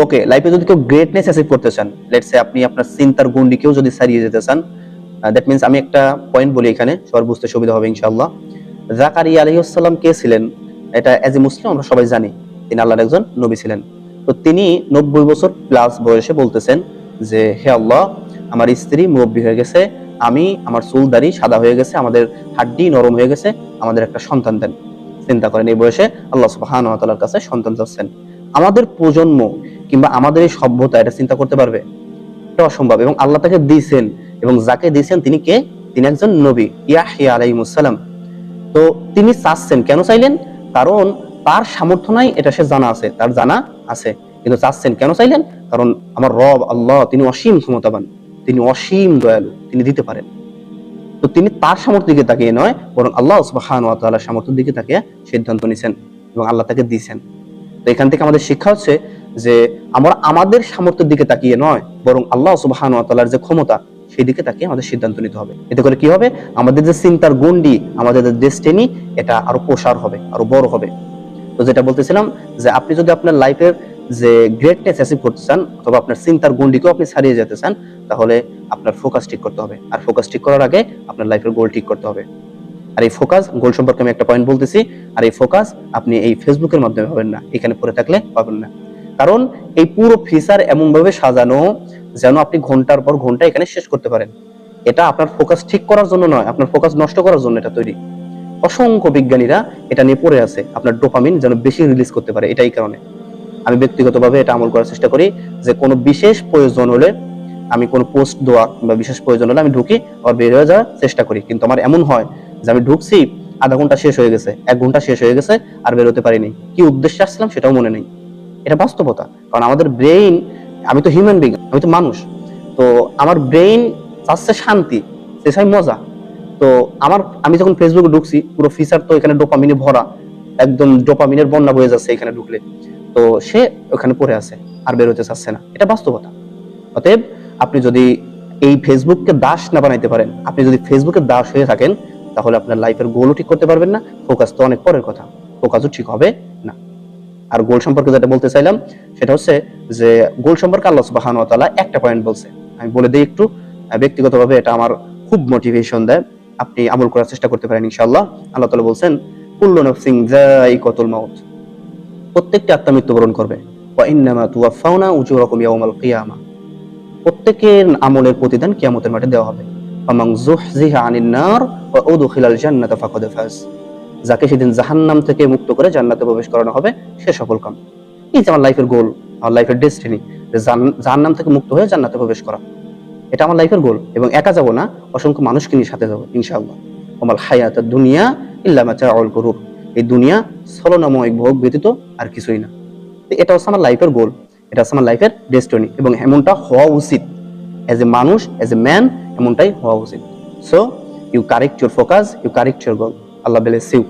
ওকে, লাইফে যদি কেউ গ্রেটনেস অ্যাচিভ করতে চান, লেটস সে আপনি আপনার চিন্তার গণ্ডিকেও যদি ছাড়িয়ে যেতে চান, দ্যাট মিন্স আমি একটা পয়েন্ট বলি এখানে, সবার বুঝতে সুবিধা হবে ইনশাআল্লাহ। জাকারিয়া আলাইহিস সালাম কে ছিলেন? এটা এজ এ মুসলিম আমরা সবাই জানি, তিনি আল্লাহর একজন নবী ছিলেন। তো তিনি 90 বছর প্লাস বয়সে বলতেছেন যে হে আল্লাহ, আমার স্ত্রী মুরব্বী হয়ে গেছে, আমার চুল দাড়ি সাদা হয়ে গেছে, আমাদের হাড্ডি নরম হয়ে গেছে, আমাদের একটা সন্তান দেন। চিন্তা করেন, এই বয়সে আল্লাহ সুবহানাহু ওয়া তাআলার কাছে সন্তান চাচ্ছেন। আমাদের প্রজন্ম কিংবা আমাদের এই সভ্যতা এটা চিন্তা করতে পারবে? এটা অসম্ভব। এবং আল্লাহ তাকে দিয়েছেন, এবং যাকে দিয়েছেন তিনি কে? তিনি একজন নবী, ইয়াহইয়া আলাইহিস সালাম। তো তিনি চাচ্ছেন, কেন চাইলেন? কারণ তার সামর্থ্য নাই, এটা সে জানা আছে, তার জানা আছে, কিন্তু চাচ্ছেন কেন চাইলেন? কারণ আমার রব আল্লাহ তিনি অসীম ক্ষমতাবান, তিনি অসীম দয়ালু, তিনি দিতে পারেন। তো তিনি তার সামর্থ্যের দিকে তাকিয়ে নয়, বরং আল্লাহ সুবহানাহু ওয়া তাআলার সামর্থ্যের দিকে তাকিয়ে সিদ্ধান্ত নিছেন, এবং আল্লাহ তাকে দিয়েছেন। তো এখান থেকে আমাদের শিক্ষা হচ্ছে যে আমরা আমাদের সামর্থ্যের দিকে তাকিয়ে নয়, বরং আল্লাহ সুবহানাহু ওয়া তাআলার যে ক্ষমতা সেই দিকে তাকিয়ে আমাদের সিদ্ধান্ত নিতে হবে। এতে করে কি হবে? আমাদের যে চিন্তার গণ্ডি, আমাদের যে ডেস্টিনি, এটা আরো প্রসার হবে, আরো বড় হবে। তো যেটা বলতেছিলাম, যে আপনি যদি আপনার লাইফের যে গ্রেটনেস অ্যাচিভ করতে চান, অথবা আপনার চিন্তার গণ্ডিকেও আপনি ছাড়িয়ে যেতে চান, তাহলে আপনার ফোকাস ঠিক করতে হবে। আর ফোকাস ঠিক করার আগে আপনার লাইফের গোল ঠিক করতে হবে। আর এই ফোকাস গোল সম্পর্কে আমি একটা পয়েন্ট বলতেছি। আর এই ফোকাস আপনি এই ফেসবুকের মাধ্যমে পাবেন না, এখানে পড়ে থাকলে পাবেন না। কারণ এই পুরো ফিচার এমন ভাবে সাজানো যেন আপনি ঘন্টার পর ঘন্টা এখানে শেষ করতে পারেন। এটা আপনার ফোকাস ঠিক করার জন্য নয়, আপনার ফোকাস নষ্ট করার জন্য এটা তৈরি। অসংখ্য বিজ্ঞানীরা এটা নিয়ে পড়ে আছে, আপনার ডোপামিন যেন বেশি রিলিজ করতে পারে। এটাই কারণে আমি ব্যক্তিগতভাবে এটা আমল করার চেষ্টা করি, যে কোনো বিশেষ প্রয়োজন হলে আমি কোনো পোস্ট দেওয়া বা বিশেষ প্রয়োজন হলে আমি ঢুকি, আর বের হয়ে যাওয়ার চেষ্টা করি। কিন্তু আমার এমন হয় যে আমি ঢুকছি, আধা ঘন্টা শেষ হয়ে গেছে, 1 ঘন্টা শেষ হয়ে গেছে, আর বের হতে পারিনি, কি উদ্দেশ্যে আসছিলাম সেটাও মনে নেই। এটা বাস্তবতা। কারণ আমাদের ব্রেইন, আমি তো হিউম্যান বিং, আমি তো মানুষ, তো আমার ব্রেইন চাচ্ছে শান্তি, সে চাই মজা। তো আমি যখন ফেসবুকে ঢুকছি, পুরো ফিচার তো এখানে ডোপামিনে ভরা, একদম ডোপামিনের বন্যা বয়ে যাচ্ছে এখানে ঢুকলে। তো সে ওখানে পড়ে আছে, আর বের হতে চাচ্ছে না। এটা বাস্তবতা। অতএব আপনি যদি এই ফেসবুককে দাস না বানাইতে পারেন, আপনি যদি ফেসবুকের দাস হয়ে থাকেন, তাহলে আপনার লাইফের গোলও ঠিক করতে পারবেন না, ফোকাস তো অনেক পরের কথা, ফোকাসও ঠিক হবে না। আর গোল সম্পর্কে যেটা বলতে চাইলাম, সেটা হচ্ছে যে গোল সম্পর্কে আল্লাহ সুবহানাহু ওয়া তাআলা একটা পয়েন্ট বলছে, আমি বলে দিই একটু। ব্যক্তিগতভাবে এটা আমার খুব মোটিভেশন দেয়, আপনি আমল করার চেষ্টা করতে পারেন ইনশাআল্লাহ। আল্লাহ তাআলা বলছেন, কুল্লু নাফসিন যায়িকাতুল মাউত, প্রত্যেকটি আত্মা মৃত্যুবরণ করবে। ওয়া ইন্নামা তুওয়াফাউনা উজুরাকুম ইয়াউমাল কিয়ামা, প্রত্যেকের আমলের প্রতিদান কিয়ামতের মাঠে দেওয়া হবে। ফামান যুহজিহা আনিন নার ওয়া উদখিলাল জান্নাতা ফাকাদ ফাজ, যাকে সেদিন জাহান্নাম থেকে মুক্ত করে জান্নাতে প্রবেশ করানো হবে, সে সফল কাম। এই যে আমার লাইফের গোল, আমার লাইফের ডেস্টিনি, যে জাহান্নাম থেকে মুক্ত হয়ে জান্নাতে প্রবেশ করা, এটা আমার লাইফের গোল। এবং একা যাব না, অসংখ্য মানুষকে নিয়ে সাথে যাব ইনশাআল্লাহ। ওমাল হায়াতুদ দুনিয়া ইল্লা মাতাউল গুরুর, এই দুনিয়া ছলনাময় ভোগ ব্যতীত আর কিছুই না। এটা হচ্ছে আমার লাইফের গোল, এটা হচ্ছে আমার লাইফের ডেস্টিনি, এবং এমনটা হওয়া উচিত। এজ এ মানুষ, এজ এ ম্যান, এমনটাই হওয়া উচিত। So you correct your focus, you correct your goal. আল্লাহ ব্লেস ইউ।